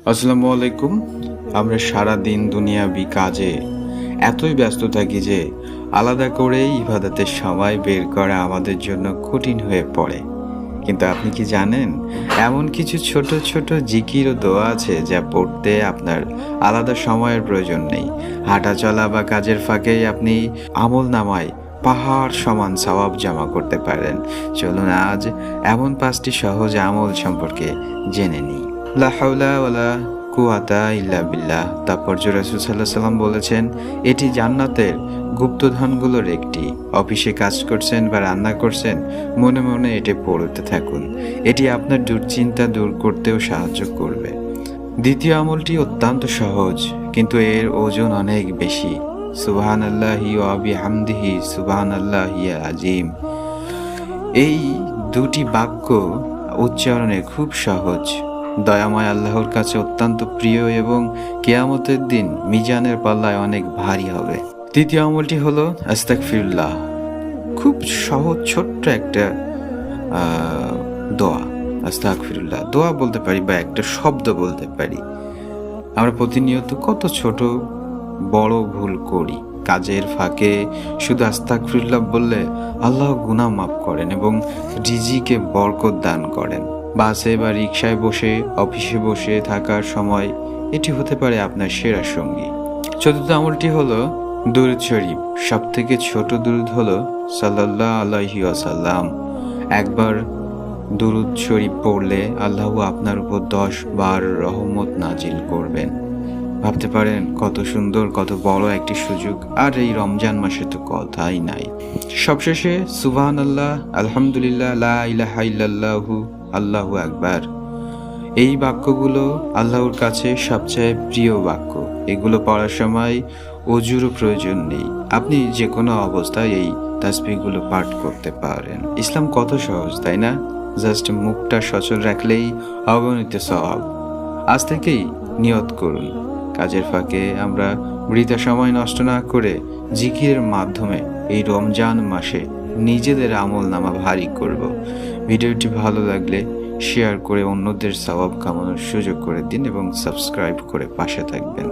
আসসালামু আলাইকুম। আমরা সারা দিন দুনিয়াবি কাজে এতই ব্যস্ত থাকি যে আলাদা করে ইবাদতের সময় বের করা আমাদের জন্য কঠিন হয়ে পড়ে। কিন্তু আপনি কি জানেন, এমন কিছু ছোট ছোট জিকির ও দোয়া আছে যা পড়তে আপনার আলাদা সময়ের প্রয়োজন নেই। হাঁটা চলা বা কাজের ফাঁকেই আপনি আমল নামায় পাহাড় সমান সওয়াব জমা করতে পারেন। চলুন আজ এমন 5টি সহজ আমল সম্পর্কে জেনে নিই। লা হাওলা ওয়ালা কুওয়াতা ইল্লা বিল্লাহ। তারপর রাসূল সাল্লাল্লাহু আলাইহি সাল্লাম বলেছেন, এটি জান্নাতের গুপ্তধনগুলোর একটি। অফিসে কাজ করছেন বা রান্না করছেন, মনে মনে এটি পড়তে থাকুন। এটি আপনার দুশ্চিন্তা দূর করতেও সাহায্য করবে। দ্বিতীয় আমলটি অত্যন্ত সহজ, কিন্তু এর ওজন অনেক বেশি। সুবহানাল্লাহি ওয়া বিহামদিহি সুবহানাল্লাহি আযীম। এই দুটি বাক্য উচ্চারণে খুব সহজ, দয়াময় আল্লাহর কাছে অত্যন্ত প্রিয় এবং কিয়ামতের দিন মিজানের পাল্লায় অনেক ভারী হবে। তৃতীয় আমলটি হলো আস্তাগফিরুল্লাহ। খুব সহজ ছোট্ট একটা দোয়া। আস্তাগফিরুল্লাহ দোয়া বলতে পারি বা একটা শব্দ বলতে পারি। আমরা প্রতিনিয়ত কত ছোট বড় ভুল করি। কাজের ফাঁকে শুধু আস্তাগফিরুল্লাহ বললে আল্লাহ গুনাহ মাফ করেন এবং রিজিকে বরকত দান করেন। বাসে বা রিকশায় বসে, অফিসে বসে থাকার সময় এটি হতে পারে আপনার সেরা সঙ্গী। চতুর্থ আমলটি হলো দুরূদ শরীফ। সব থেকে ছোট দুরূদ হলো সাল্লাল্লাহু আলাইহি ওয়াসাল্লাম। একবার দুরূদ শরীফ পড়লে আল্লাহ আপনার উপর 10 বার রহমত নাজিল করবেন। ভাবতে পারেন কত সুন্দর, কত বড় একটি সুযোগ। আর এই রমজান মাসে তো কথাই নাই। সবশেষে সুবহানাল্লাহ, আলহামদুলিল্লাহ, লা ইলাহা ইল্লাল্লাহু, আল্লাহু আকবার। এই বাক্যগুলো আল্লাহর কাছে সবচেয়ে প্রিয় বাক্য। এগুলো পড়ার সময় অজুরও প্রয়োজন নেই। আপনি যে কোনো অবস্থায় এই তাসবিহগুলো পাঠ করতে পারেন। ইসলাম কত সহজ, তাই না? জাস্ট মুখটা সচল রাখলেই অগণিত সওয়াব। আজ থেকেই নিয়ত করুন, কাজের ফাঁকে আমরা বৃথা সময় নষ্ট না করে জিকিরের মাধ্যমে এই রমজান মাসে নিজেদের আমল নামা ভারী করব। ভিডিওটি ভালো লাগলে শেয়ার করে অন্যদের সওয়াব কামানোর সুযোগ করে দিন এবং সাবস্ক্রাইব করে পাশে থাকবেন।